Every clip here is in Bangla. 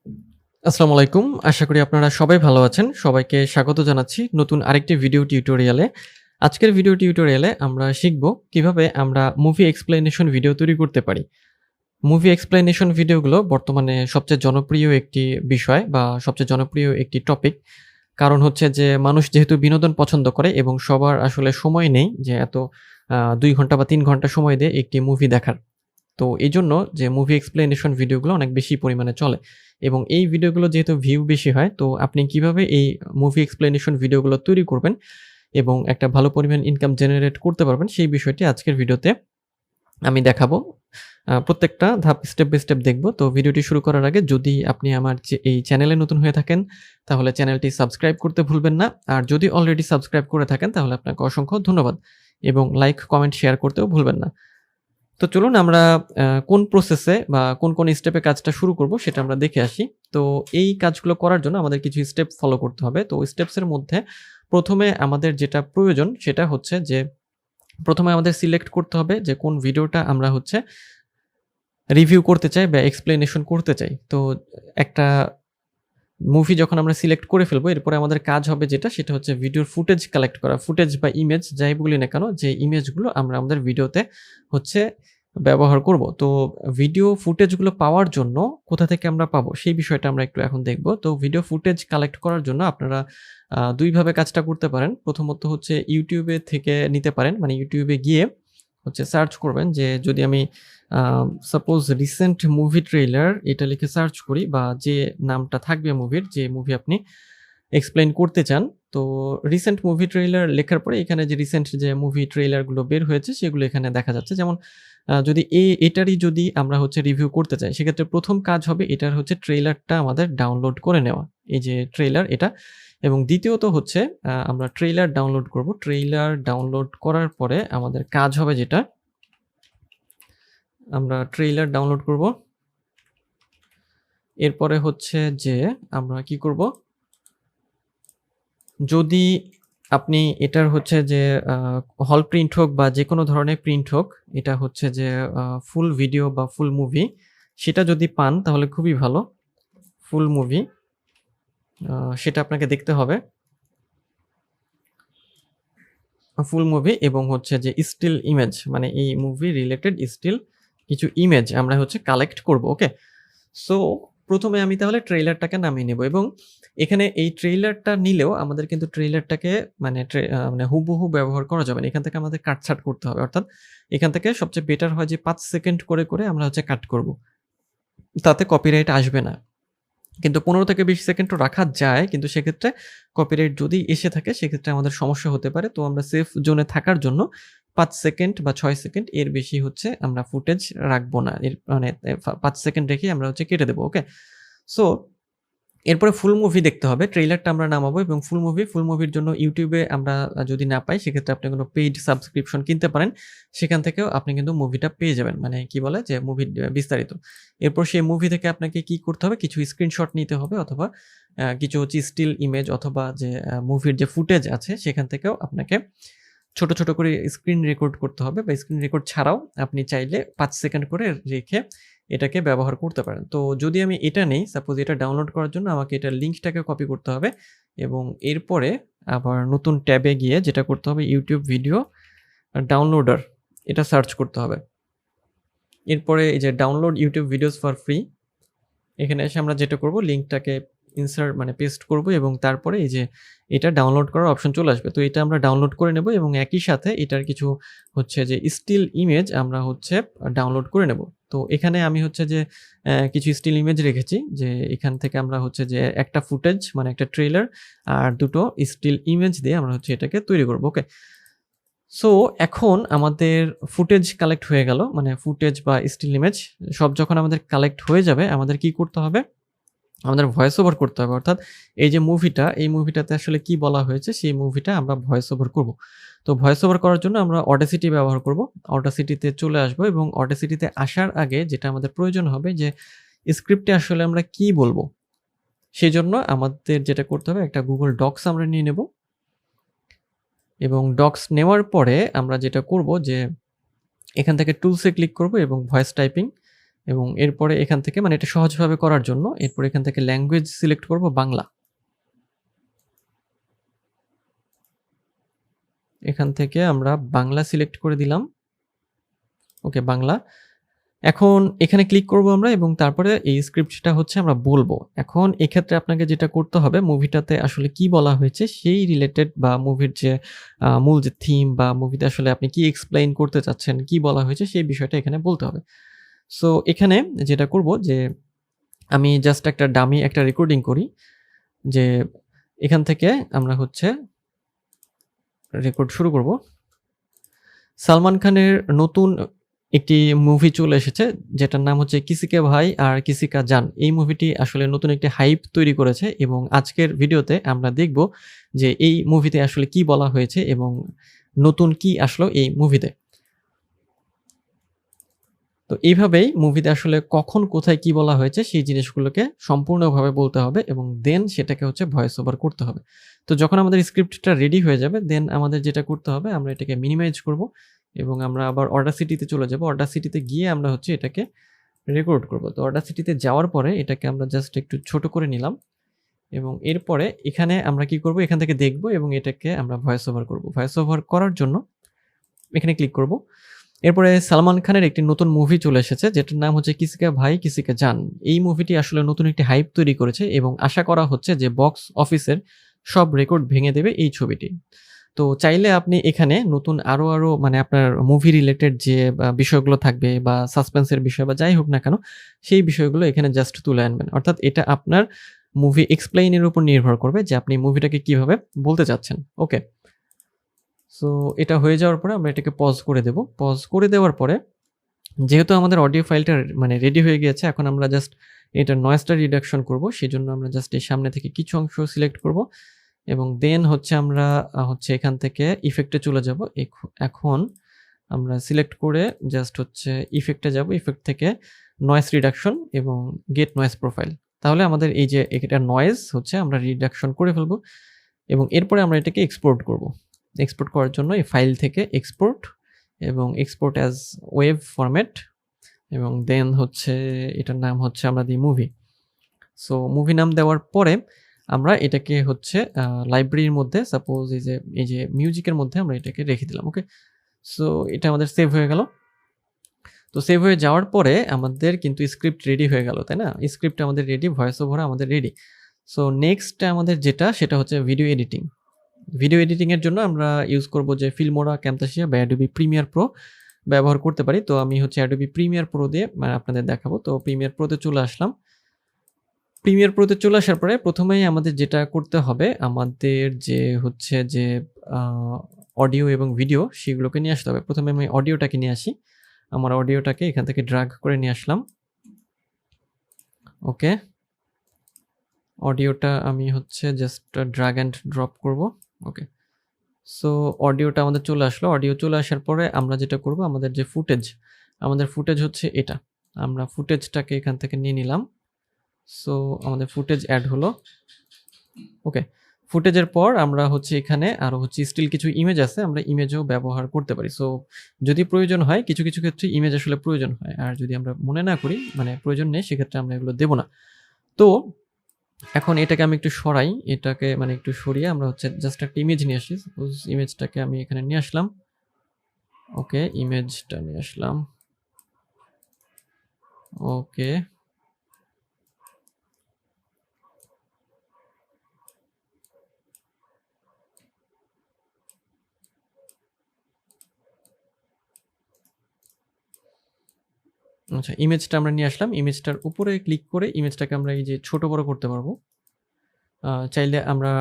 আসসালামু আলাইকুম। আশা করি আপনারা সবাই ভালো আছেন। সবাইকে স্বাগত জানাচ্ছি নতুন আরেকটি ভিডিও টিউটোরিয়ালে। আজকের ভিডিও টিউটোরিয়ালে আমরা শিখব কিভাবে আমরা মুভি এক্সপ্লেনেশন ভিডিও তৈরি করতে পারি। মুভি এক্সপ্লেনেশন ভিডিওগুলো বর্তমানে সবচেয়ে জনপ্রিয় একটি বিষয় বা সবচেয়ে জনপ্রিয় একটি টপিক। কারণ হচ্ছে যে মানুষ যেহেতু বিনোদন পছন্দ করে এবং সবার আসলে সময় নেই যে এত ২ ঘন্টা বা ৩ ঘন্টা সময় দিয়ে একটি মুভি দেখার। তো এজন্য যে মুভি এক্সপ্লেনেশন ভিডিওগুলো অনেক বেশি পরিমাণে চলে এবং এই ভিডিওগুলো যেহেতু ভিউ বেশি হয়, তো আপনি কিভাবে এই মুভি এক্সপ্লেনেশন ভিডিওগুলো তৈরি করবেন এবং একটা ভালো পরিমাণ ইনকাম জেনারেট করতে পারবেন, সেই বিষয়টি আজকের ভিডিওতে আমি দেখাবো। প্রত্যেকটা ধাপ স্টেপ বাই স্টেপ দেখব। তো ভিডিওটি শুরু করার আগে যদি আপনি আমার এই চ্যানেলে নতুন হয়ে থাকেন, তাহলে চ্যানেলটি সাবস্ক্রাইব করতে ভুলবেন না। আর যদি অলরেডি সাবস্ক্রাইব করে থাকেন, তাহলে আপনাকে অসংখ্য ধন্যবাদ এবং লাইক, কমেন্ট, শেয়ার করতেও ভুলবেন না। তো চলুন আমরা কোন প্রসেসে বা কোন স্টেপে কাজটা শুরু করব সেটা আমরা দেখে আসি। তো এই কাজগুলো করার জন্য আমাদের কিছু স্টেপ ফলো করতে হবে। তো স্টেপসের মধ্যে ১ম এ আমাদের যেটা প্রয়োজন সেটা হচ্ছে যে, ১ম এ আমাদের সিলেক্ট করতে হবে যে কোন ভিডিওটা আমরা হচ্ছে রিভিউ করতে চাই বা এক্সপ্লেনেশন করতে চাই। তো একটা মুভি যখন আমরা সিলেক্ট করে ফেলবো, এরপরে আমাদের কাজ হবে যেটা, সেটা হচ্ছে ভিডিওর ফুটেজ কালেক্ট করা। ফুটেজ বা ইমেজ যাই বলি না কেন, যে ইমেজগুলো আমরা আমাদের ভিডিওতে হচ্ছে ব্যবহার করব। তো ভিডিও ফুটেজগুলো পাওয়ার জন্য কোথা থেকে আমরা পাবো, সেই বিষয়টা আমরা একটু এখন দেখব। তো ভিডিও ফুটেজ কালেক্ট করার জন্য আপনারা ২ ভাবে কাজটা করতে পারেন। প্রথমত হচ্ছে YouTube এ থেকে নিতে পারেন। মানে YouTube এ গিয়ে হচ্ছে সার্চ করবেন যে, যদি আমি সাপোজ রিসেন্ট মুভি ট্রেইলার এটা লিখে সার্চ করি, বা যে নামটা থাকবে মুভির, যে মুভি আপনি এক্সপ্লেইন করতে চান। তো রিসেন্ট মুভি ট্রেইলার লেখার পরে এখানে যে রিসেন্ট যে মুভি ট্রেইলারগুলো বের হয়েছে সেগুলো এখানে দেখা যাচ্ছে। যেমন যদি এটারই যদি আমরা হচ্ছে রিভিউ করতে চাই, সেক্ষেত্রে ১ম কাজ হবে এটার হচ্ছে ট্রেইলারটা আমাদের ডাউনলোড করে নেওয়া। এই যে ট্রেইলার এটা, এবং দ্বিতীয়ত হচ্ছে আমরা ট্রেইলার ডাউনলোড করব। ট্রেইলার ডাউনলোড করার পরে আমাদের কাজ হবে যেটা, আমরা ট্রেইলার ডাউনলোড করব। এরপরে হচ্ছে যে আমরা কি করব, যদি আপনি এটার হচ্ছে যে হল প্রিন্ট হোক বা যেকোনো ধরনের প্রিন্ট হোক, এটা হচ্ছে যে ফুল ভিডিও বা ফুল মুভি, সেটা যদি পান তাহলে খুবই ভালো। ফুল মুভি সেটা আপনাকে দেখতে হবে। ফুল মুভি এবং হচ্ছে যে স্টিল ইমেজ, মানে এই মুভি রিলেটেড স্টিল কিছু ইমেজ আমরা হচ্ছে কালেক্ট করব। ওকে? সো ১ম এ আমি তাহলে ট্রেইলারটাকে নামিয়ে নেব, এবং এখানে এই ট্রেইলারটা নিলেও আমাদের কিন্তু ট্রেইলারটাকে মানে হুবহু ব্যবহার করা যাবে না। এখান থেকে আমাদের কাটছাঁট করতে হবে। অর্থাৎ এখান থেকে সবচেয়ে বেটার হয় যে ৫ সেকেন্ড করে আমরা হচ্ছে কাট করব। তাতে কপিরাইট আসবে না। কিন্তু ১৫ থেকে ২০ সেকেন্ডও রাখা যায়। কিন্তু সেক্ষেত্রে কপিরাইট যদি এসে থাকে, সেক্ষেত্রে আমাদের সমস্যা হতে পারে। তো আমরা সেফ জোনে থাকার জন্য ৫ সেকেন্ড বা ৬ সেকেন্ড এর বেশি হচ্ছে আমরা ফুটেজ রাখবো না। এর মানে ৫ সেকেন্ড রেখেই আমরা হচ্ছে কেটে দেব। ওকে? সো এরপরে ফুল মুভি দেখতে হবে। ট্রেইলারটা আমরা নামাবো এবং ফুল মুভির জন্য YouTube এ আমরা যদি না পাই, সেক্ষেত্রে আপনি কোনো পেইড সাবস্ক্রিপশন কিনতে পারেন। সেখান থেকেও আপনি কিন্তু মুভিটা পেয়ে যাবেন। মানে কি বলে যে মুভির বিস্তারিত। এরপর সেই মুভি থেকে আপনাকে কি করতে হবে? কিছু স্ক্রিনশট নিতে হবে, অথবা কিছু হচ্ছে স্টিল ইমেজ, অথবা যে মুভির যে ফুটেজ আছে সেখান থেকেও আপনাকে ছোট করে স্ক্রিন রেকর্ড করতে হবে, বা স্ক্রিন রেকর্ড ছাড়াও আপনি চাইলে ৫ সেকেন্ড করে রেখে এটাকে ব্যবহার করতে পারেন। তো যদি আমি এটা নেই, সাপোজ এটা ডাউনলোড করার জন্য আমাকে এটার লিঙ্কটাকে কপি করতে হবে, এবং এরপরে আবার নতুন ট্যাবে গিয়ে যেটা করতে হবে, YouTube ভিডিও ডাউনলোডার এটা সার্চ করতে হবে। এরপরে এই যে download YouTube videos for free, এখানে এসে আমরা যেটা করব, লিঙ্কটাকে ইনসার্ট মানে পেস্ট করব, এবং তারপরে এই যে এটা ডাউনলোড করার অপশন চলে আসবে। তো এটা আমরা ডাউনলোড করে নেব, এবং একই সাথে এটার কিছু হচ্ছে যে স্টিল ইমেজ আমরা হচ্ছে ডাউনলোড করে নেব। তো এখানে আমি হচ্ছে যে কিছু স্টিল ইমেজ রেখেছি, যে এখান থেকে আমরা হচ্ছে যে একটা ফুটেজ মানে একটা ট্রেইলার আর দুটো স্টিল ইমেজ দিয়ে আমরা হচ্ছে এটাকে তৈরি করব। ওকে? সো এখন আমাদের ফুটেজ কালেক্ট হয়ে গেল, মানে ফুটেজ বা স্টিল ইমেজ সব যখন আমাদের কালেক্ট হয়ে যাবে, আমাদের কি করতে হবে, আমাদের ভয়েস ওভার করতে হবে। অর্থাৎ এই যে মুভিটা, এই মুভিটাতে আসলে কি বলা হয়েছে সেই মুভিটা আমরা ভয়েস ওভার করব। তো ভয়েস ওভার করার জন্য আমরা Audacity ব্যবহার করব। Audacity-তে চলে আসবো, এবং Audacity-তে আসার আগে যেটা আমাদের প্রয়োজন হবে, যে স্ক্রিপ্টে আসলে আমরা কি বলবো, সেজন্য আমাদের যেটা করতে হবে, একটা Google Docs আমরা নিয়ে নেব, এবং ডক্স নেওয়ার পরে আমরা যেটা করব, যে এখান থেকে টুলসে ক্লিক করব এবং ভয়েস টাইপিং এবং এরপরে এখান থেকে মানে এটা সহজভাবে করার জন্য এরপরে এখান থেকে ল্যাঙ্গুয়েজ সিলেক্ট করব বাংলা। এখান থেকে আমরা বাংলা সিলেক্ট করে দিলাম। ওকে, বাংলা। এখন এখানে ক্লিক করব আমরা এবং তারপরে এই স্ক্রিপ্টটা হচ্ছে আমরা বলবো। এখন এক্ষেত্রে আপনাকে যেটা করতে হবে, মুভিটাতে আসলে কি বলা হয়েছে সেই রিলেটেড বা মুভির যে মূল যে থিম বা মুভিতে আসলে আপনি কি এক্সপ্লেইন করতে চাচ্ছেন, কি বলা হয়েছে সেই বিষয়টা এখানে বলতে হবে। সো এখানে যেটা করব যে আমি জাস্ট একটা ডামি একটা রেকর্ডিং করি, যে এখান থেকে আমরা হচ্ছে রেকর্ড শুরু করব। সালমান খানের নতুন একটি মুভি চলে এসেছে যেটার নাম হচ্ছে কিসি কে ভাই আর কিসি কা জান। এই মুভিটি আসলে নতুন একটি হাইপ তৈরি করেছে এবং আজকের ভিডিওতে আমরা দেখব যে এই মুভিতে আসলে কি বলা হয়েছে এবং নতুন কি আসলো এই মুভিতে। তো এইভাবেই মুভিতে আসলে কখন কোথায় কি বলা হয়েছে সেই জিনিসগুলোকে সম্পূর্ণভাবে বলতে হবে এবং দেন সেটাকে হচ্ছে ভয়েস ওভার করতে হবে। তো যখন আমাদের স্ক্রিপ্টটা রেডি হয়ে যাবে দেন আমাদের যেটা করতে হবে, আমরা এটাকে মিনিমাইজ করব এবং আমরা আবার অডাসিটিতে চলে যাব। অডাসিটিতে গিয়ে আমরা হচ্ছে এটাকে রেকর্ড করব। তো অডাসিটিতে যাওয়ার পরে এটাকে আমরা জাস্ট একটু ছোট করে নিলাম এবং এরপরে এখানে আমরা কি করব, এখান থেকে দেখব এবং এটাকে আমরা ভয়েস ওভার করব। ভয়েস ওভার করার জন্য এখানে ক্লিক করব। এরপরে সালমান খানের একটি নতুন মুভি চলে এসেছে যেটার নাম হচ্ছে কিসি কা ভাই কিসি কা জান। এই মুভিটি আসলে নতুন একটি হাইপ তৈরি করেছে এবং আশা করা হচ্ছে যে বক্স অফিসের সব রেকর্ড ভেঙে দেবে এই ছবিটি। তো চাইলে আপনি এখানে নতুন আরো মানে আপনার মুভি রিলেটেড যে বিষয়গুলো থাকবে বা সাসপেন্সের বিষয় বা যাই হোক না কেন সেই বিষয়গুলো এখানে জাস্ট তুলে আনবেন। অর্থাৎ এটা আপনার মুভি এক্সপ্লেইনের উপর নির্ভর করবে যে আপনি মুভিটাকে কিভাবে বলতে চাচ্ছেন। ওকে, সো এটা হয়ে যাওয়ার পরে আমরা এটাকে পজ করে দেব। পজ করে দেওয়ার পরে যেহেতু আমাদের অডিও ফাইলটা মানে রেডি হয়ে গিয়েছে, এখন আমরা জাস্ট এটা নয়েজটা রিডাকশন করব। সেজন্য আমরা জাস্ট এই সামনে থেকে কিছু অংশ সিলেক্ট করব এবং দেন হচ্ছে আমরা হচ্ছে এখান থেকে ইফেক্টে চলে যাব। এখন আমরা সিলেক্ট করে জাস্ট হচ্ছে ইফেক্টে যাব। ইফেক্ট থেকে নয়েজ রিডাকশন এবং গেট নয়েজ প্রোফাইল। তাহলে আমাদের এই যে এটা নয়েজ হচ্ছে আমরা রিডাকশন করে ফেলবো এবং এরপরে আমরা এটাকে এক্সপোর্ট করব। এক্সপোর্ট করার জন্য এই ফাইল থেকে এক্সপোর্ট এবং এক্সপোর্ট অ্যাজ ওয়েব ফরম্যাট এবং দেন হচ্ছে এটার নাম হচ্ছে আমরা দিই মুভি। সো মুভি নাম দেওয়ার পরে আমরা এটাকে হচ্ছে লাইব্রেরির মধ্যে সাপোজ এই যে মিউজিকের মধ্যে আমরা এটাকে রেখে দিলাম। ওকে, সো এটা আমাদের সেভ হয়ে গেল। তো সেভ হয়ে যাওয়ার পরে আমাদের কিন্তু স্ক্রিপ্ট রেডি হয়ে গেল, তাই না? স্ক্রিপ্ট আমাদের রেডি, ভয়েস ওভার আমাদের রেডি। সো নেক্সট আমাদের যেটা সেটা হচ্ছে ভিডিও এডিটিং। ভিডিও এডিটিংয়ের জন্য আমরা ইউজ করব যে ফিল্মোরা, ক্যামতাসিয়া বা অ্যাডোবি প্রিমিয়ার প্রো ব্যবহার করতে পারি। তো আমি হচ্ছে অ্যাডোবি প্রিমিয়ার প্রো দিয়ে আপনাদের দেখাবো। তো প্রিমিয়ার প্রোতে চলে আসলাম। প্রিমিয়ার প্রোতে চলে আসার পরে প্রথমেই আমাদের যেটা করতে হবে, আমাদের যে হচ্ছে যে অডিও এবং ভিডিও সেগুলোকে নিয়ে আসতে হবে। প্রথমে আমি অডিওটাকে নিয়ে আসি। আমার অডিওটাকে এখান থেকে ড্র্যাগ করে নিয়ে আসলাম। ওকে, অডিওটা আমি হচ্ছে জাস্ট ড্র্যাগ অ্যান্ড ড্রপ করব। ওকে, সো অডিওটা আমাদের চলে আসলো। অডিও চলে আসার পরে আমরা যেটা করব, আমাদের যে আমাদের ফুটেজ হচ্ছে এটা। আমরা ফুটেজটাকে এখান থেকে নিয়ে নিলাম। সো আমাদের ফুটেজ অ্যাড হলো। ওকে, ফুটেজের পর আমরা হচ্ছে এখানে আরও হচ্ছে স্টিল কিছু ইমেজ আছে, আমরা ইমেজও ব্যবহার করতে পারি। সো যদি প্রয়োজন হয়, কিছু কিছু ক্ষেত্রে ইমেজ আসলে প্রয়োজন হয়, আর যদি আমরা মনে না করি মানে প্রয়োজন নেই সেক্ষেত্রে আমরা এগুলো দেবো না। তো এখন এটাকে আমি একটু সরাই, এটাকে মানে একটু সরিয়ে আমরা হচ্ছে জাস্ট একটা ইমেজ নিয়ে আসি। সাপোজ ইমেজটাকে আমি এখানে নিয়ে আসলাম। ওকে, ইমেজটা নিয়ে আসলাম। ওকে, আচ্ছা, ইমেজটা আমরা নিয়ে আসলাম। ইমেজটার উপরে ক্লিক করে ইমেজটাকে আমরা এই যে ছোট বড় করতে পারবো। চাইলে আমরা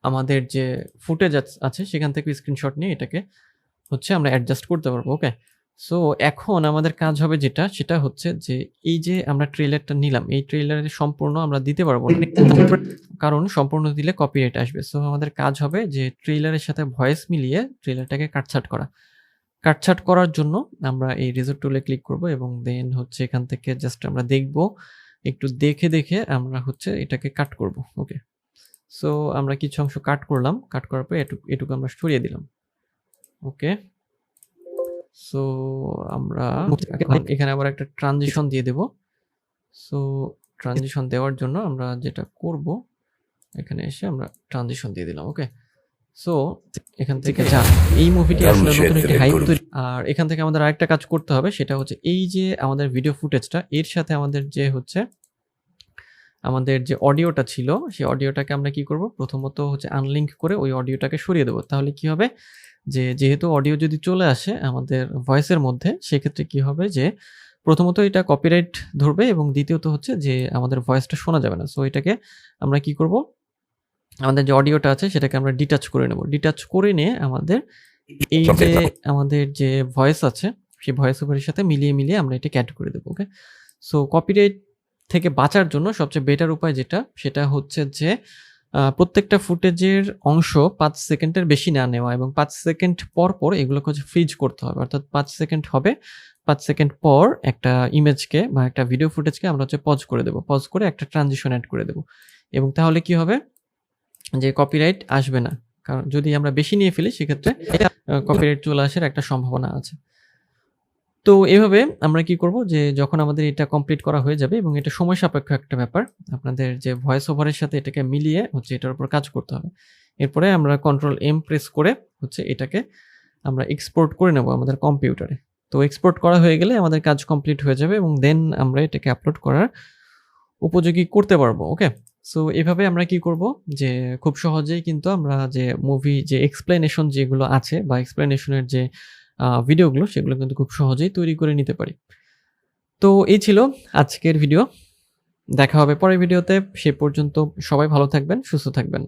আমাদের যে ফুটেজ আছে সেখান থেকে স্ক্রিনশট নিয়ে এটাকে হচ্ছে আমরা অ্যাডজাস্ট করতে পারবো। ওকে, সো এখন আমাদের কাজ হবে যেটা, সেটা হচ্ছে যে এই যে আমরা ট্রেলারটা নিলাম, এই ট্রেলারের সম্পূর্ণ আমরা দিতে পারবো না, কারণ সম্পূর্ণ দিলে কপিরাইট আসবে। সো আমাদের কাজ হবে যে ট্রেলারের সাথে ভয়েস মিলিয়ে ট্রেলারটাকে কাটছাট করা। কাটছাট করার জন্য আমরা এই রেজর টুলে ক্লিক করব এবং দেন হচ্ছে এখান থেকে জাস্ট আমরা দেখব, একটু দেখে দেখে আমরা হচ্ছে এটাকে কাট করব। ওকে, সো আমরা কিছু অংশ কাট করলাম। কাট করার পরে এটুকু আমরা সরিয়ে দিলাম। ওকে, সো আমরা এখানে আবার একটা ট্রানজিশন দিয়ে দেব। সো ট্রানজিশন দেওয়ার জন্য আমরা যেটা করব, এখানে এসে আমরা ট্রানজিশন দিয়ে দিলাম। ওকে, সো এখান থেকে এই মুভিটি আসলে নতুন একটি হাইপ তৈরি। আর এখান থেকে আমাদের আরেকটা কাজ করতে হবে, সেটা হচ্ছে এই যে আমাদের ভিডিও ফুটেজটা, এর সাথে আমাদের যে হচ্ছে আমাদের যে অডিওটা ছিল, সেই অডিওটাকে আমরা কি করব, প্রথমত হচ্ছে আনলিঙ্ক করে ওই অডিওটাকে সরিয়ে দেবো। তাহলে কি হবে, যেহেতু অডিও যদি চলে আসে আমাদের ভয়েসের মধ্যে, সেক্ষেত্রে কি হবে যে প্রথমত এটা কপিরাইট ধরবে এবং দ্বিতীয়ত হচ্ছে যে আমাদের ভয়েসটা শোনা যাবে না। সো এটাকে আমরা কি করব, আমাদের যে অডিওটা আছে সেটাকে আমরা ডিটাচ করে নেব। ডিটাচ করে নিয়ে আমাদের এই যে আমাদের যে ভয়েস আছে সেই ভয়েস ওভারের সাথে মিলিয়ে আমরা এটাকে অ্যাড করে দেবো। ওকে, সো কপিরাইট থেকে বাঁচার জন্য সবচেয়ে বেটার উপায় যেটা, সেটা হচ্ছে যে প্রত্যেকটা ফুটেজের অংশ 5 সেকেন্ডের বেশি না নেওয়া এবং 5 সেকেন্ড পর এগুলোকে হচ্ছে ফ্রিজ করতে হবে। অর্থাৎ 5 সেকেন্ড হবে, 5 সেকেন্ড পর একটা ইমেজকে বা একটা ভিডিও ফুটেজকে আমরা হচ্ছে পজ করে দেবো। পজ করে একটা ট্রানজিশন অ্যাড করে দেবো এবং তাহলে কি হবে যে কপিরাইট আসবে না। কারণ যদি আমরা বেশি নিয়ে ফেলি সেক্ষেত্রে কপিরাইট চলে আসার একটা সম্ভাবনা আছে। তো এভাবে আমরা কি করব, যে যখন আমাদের এটা কমপ্লিট করা হয়ে যাবে এবং এটা সময় সাপেক্ষ একটা ব্যাপার, আপনাদের যে ভয়েস ওভারের সাথে এটাকে মিলিয়ে হচ্ছে এটার উপর কাজ করতে হবে। এরপরে আমরা কন্ট্রোল এম প্রেস করে হচ্ছে এটাকে আমরা এক্সপোর্ট করে নেব আমাদের কম্পিউটারে। তো এক্সপোর্ট করা হয়ে গেলে আমাদের কাজ কমপ্লিট হয়ে যাবে এবং দেন আমরা এটাকে আপলোড করার উপযোগী করতে পারবো। ওকে, সো এভাবে আমরা কি করব, যে খুব সহজেই কিন্তু আমরা যে মুভি যে এক্সপ্লেনেশন যেগুলো আছে বা এক্সপ্লেনেশনের যে ভিডিওগুলো, সেগুলো কিন্তু খুব সহজেই তৈরি করে নিতে পারি। তো এই ছিল আজকের ভিডিও। দেখা হবে পরের ভিডিওতে। সে পর্যন্ত সবাই ভালো থাকবেন, সুস্থ থাকবেন।